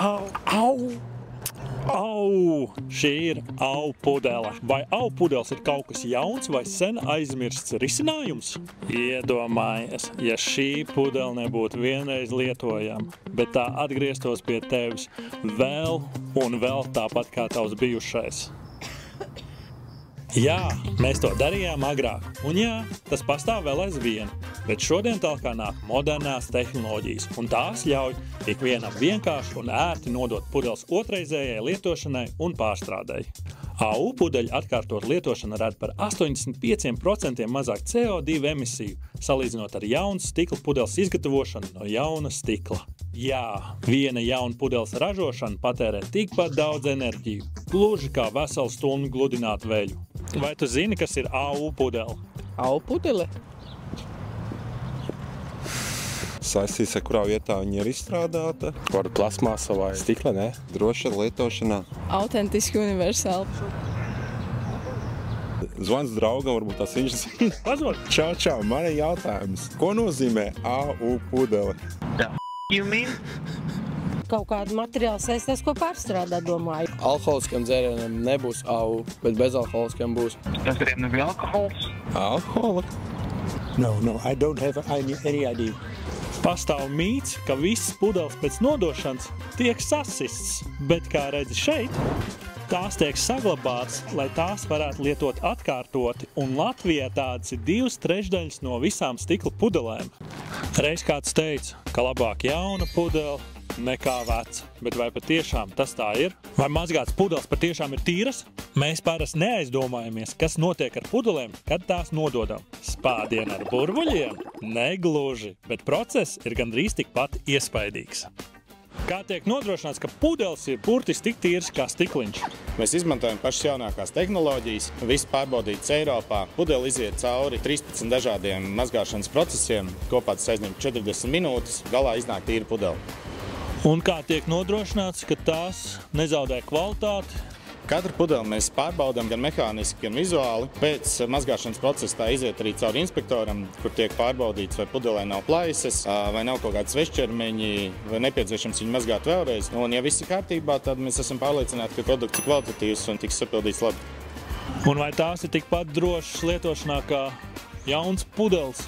Au! Au! Šī ir au pudele. Vai au pudeles ir kaut kas jauns vai sen aizmirsts risinājums? Iedomājies, ja šī pudele nebūtu vienreiz lietojama, bet tā atgrieztos pie tevis vēl un vēl tāpat kā tavs bijušais. Jā, mēs to darījām agrāk, un jā, tas pastāv vēl aizvien, bet šodien talkā nāk modernās tehnoloģijas, un tās ļauj ikvienam vienkārši un ērti nodot pudeles otrreizējai lietošanai un pārstrādei. AU pudeļu atkārtot lietošana rada par 85% mazāk CO2 emisiju, salīdzinot ar jaunu stikla pudeles izgatavošanu no jauna stikla. Jā, viena jauna pudeles ražošana patērē tikpat daudz enerģiju, gluži kā veselu stundu gludināt veļu. Vai tu zini, kas ir AU pudele? AU pudele? Saistīs, ar kurā vietā viņa ir izstrādāta. Var plasmasa vai stikla, ne? Droša lietošanā. Autentiski universāli. Zvans draugam, varbūt tas viņš zina. Pazvod! Čau, man ir jautājums. Ko nozīmē AU pudele? You mean? Kaut kādu materiālu saistās, ko pārstrādā, domāju. Alkoholiskiem dzērieniem nebūs AU, bet bezalkoholiskiem būs. Tas arī nebija alkohols. Alkohola? No, I don't have any idea. Pastāv mīts, ka visas pudeles pēc nodošanas tiek sasists, bet, kā redzi šeit, tās tiek saglabātas, lai tās varētu lietot atkārtoti, un Latvijā tādas ir 2/3 no visām stikla pudelēm. Reiz kāds teica, ka labāk jauna pudele nekā veca, bet vai patiešām tas tā ir? Vai mazgātas pudeles patiešām ir tīras? Mēs parasti neaizdomājamies, kas notiek ar pudelēm, kad tās nododam. Spādiena ar burbuļiem? Negluži, bet process ir gandrīz tikpat iespaidīgs. Kā tiek nodrošināts, ka pudeles ir burtiski tik tīras kā stikliņš? Mēs izmantojam pašas jaunākās tehnoloģijas, viss pārbaudīts Eiropā. Pudele iziet cauri 13 dažādiem mazgāšanas procesiem, kopā tas aizņem 40 minūtes, galā iznāk tīra pudele. Un kā tiek nodrošināts, ka tās nezaudē kvalitāti? Katru pudeli mēs pārbaudām gan mehāniski, gan vizuāli. Pēc mazgāšanas procesa tā iziet arī cauri inspektoram, kur tiek pārbaudīts, vai pudelē nav plaisas, vai nav kaut kāds svešķermeņi, vai nepieciešams viņu mazgāt vēlreiz. Un, ja viss ir kārtībā, tad mēs esam pārliecināti, ka produkts ir kvalitatīvs un tiks sapildīts labi. Un vai tās ir tikpat drošas lietošanā kā jauns pudeles?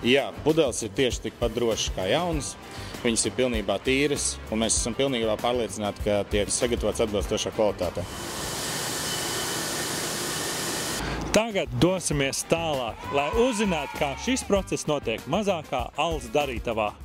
Jā, pudeles ir tieši tikpat drošas kā jaunas. Viņas ir pilnībā tīras, un mēs esam pilnībā pārliecināti, ka tiek sagatavots atbilstošā kvalitātē. Tagad dosimies tālāk, lai uzzinātu, kā šis process notiek mazākā alus darītavā.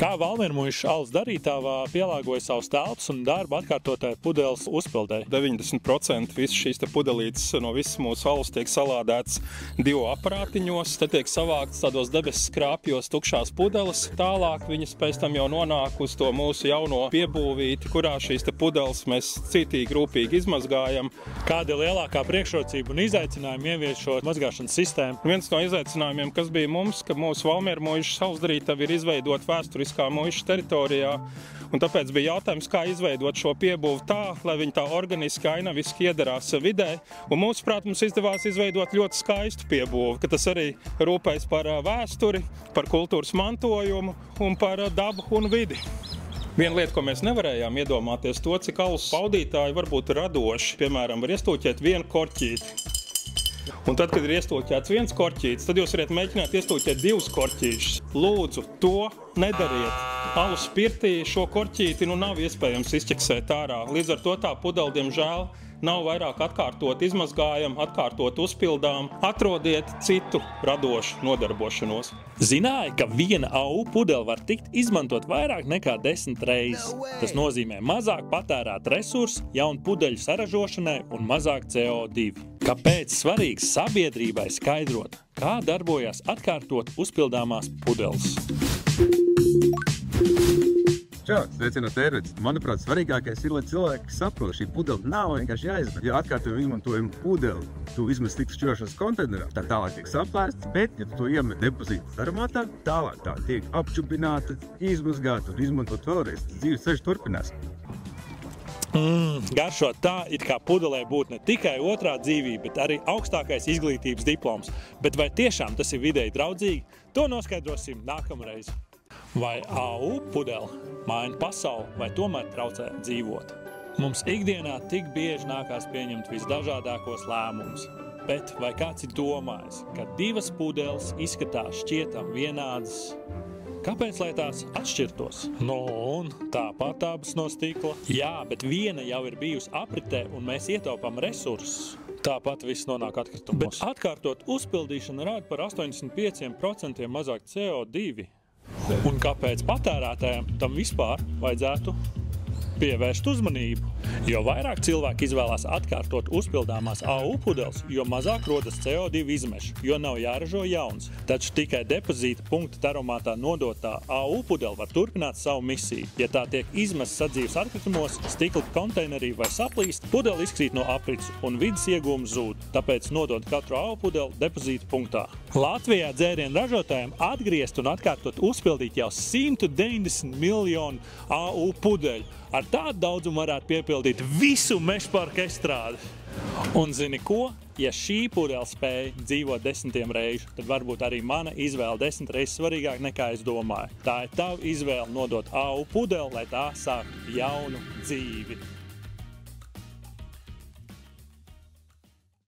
Kā Valmiermuižas alus darītavā pielāgoja savus telpas un darbu atkārtotai pudeles uzpildēji? 90% visas šīs pudelītes no visas mūsu alus tiek salādētas 2 aparātiņos. Te tiek savāktas tādos debesu skrāpjos tukšās pudeles. Tālāk viņas pēc tam jau nonāk uz to mūsu jauno piebūvīti, kurā šīs pudeles mēs citīgi rūpīgi izmazgājam. Kāda ir lielākā priekšrocība un izaicinājuma ieviešot mazgāšanas sistēmu? Viens no izaicinājumiem, kas bija mums, ka mūsu Valmiermuižas sausdarītava ir izveidot vēsturiskā muižas teritorijā, un tāpēc bija jautājums, kā izveidot šo piebūvi tā, lai viņi tā organiski, ainaviski iedarās vidē, un mūsuprāt mums izdevās izveidot ļoti skaistu piebūvi, ka tas arī rūpējas par vēsturi, par kultūras mantojumu un par dabu un vidi. Viena lieta, ko mēs nevarējām iedomāties, to, cik alus paudītāji var būt radoši. Piemēram, var iestūķēt vienu korķīti. Un tad, kad ir iestūķēts viens korķītis, tad jūs varat mēģināt iestūķēt 2 korķīšus. Lūdzu, to nedariet. Alus pirtī šo korķīti nav iespējams izķeksēt ārā. Līdz ar to tā pudele, diemžēl, nav vairāk atkārtot izmazgājam, atkārtot uzpildām. Atrodiet citu radošu nodarbošanos. Zināja, ka viena AU pudele var tikt izmantot vairāk nekā 10 reizes. Tas nozīmē mazāk patērēt resursu, jaunu pudeļu saražošanai un mazāk CO2. Kāpēc svarīgs sabiedrībai skaidrot, kā darbojas atkārtot uzpildāmās pudeles? Čau, sveicinot ērvedzi. Manuprāt, svarīgākais ir, lai cilvēki saprot, šī pudele nav vienkārši jāizmet. Ja atkārtojam izmantojumu pudeli, tu izmest tiks šķirošanas konteinerā, tā tālāk tiek saplēsts, bet, ja tu to iemet depozītas aromātā, tālāk tā tiek apčupināta, izmazgāta un izmantot vēlreiz. Dzīves ceļš turpinās. Garšot tā, it kā pudelē būtu ne tikai otrā dzīvība, bet arī augstākais izglītības diploms. Bet vai tiešām tas ir vidēji draudzīgi? To noskaidrosim nākamreiz. Vai AU pudele maina pasauli vai tomēr traucē dzīvot? Mums ikdienā tik bieži nākās pieņemt visdažādākos lēmumus. Bet vai kāds ir domājis, ka divas pudeles izskatās šķietam vienādas? Kāpēc, lai tās atšķirtos? Un tāpat abas no stikla? Jā, bet viena jau ir bijusi apritē un mēs ietaupām resursus. Tāpat viss nonāk atkritumos. Bet atkārtot uzpildīšana rāda par 85% mazāk CO2. Un kāpēc patērētājiem tam vispār vajadzētu pievērst uzmanību? Jo vairāk cilvēki izvēlās atkārtot uzpildāmās AU pudeles, jo mazāk rodas CO2 izmeši, jo nav jāražo jauns. Taču tikai depozīta punkta taromātā nodotā AU pudele var turpināt savu misiju. Ja tā tiek izmesta sadzīves atkritumos, stikla konteinerī vai saplīst, pudele izkrīt no aprits un vidas iegūms zūd. Tāpēc nodot katru AU pudeli depozīta punktā. Latvijā dzērienu ražotājiem atgriezt un atkārtot uzpildīt jau 190 miljonu AU pudeļu. Ar tādu daudzumu varētu piepildīt visu Mežparka estrādi. Un zini ko? Ja šī pudele spēja dzīvot 10 reižu, tad varbūt arī mana izvēle 10 reizes svarīgāk nekā es domāju. Tā ir tava izvēle nodot AU pudeli, lai tā sāktu jaunu dzīvi.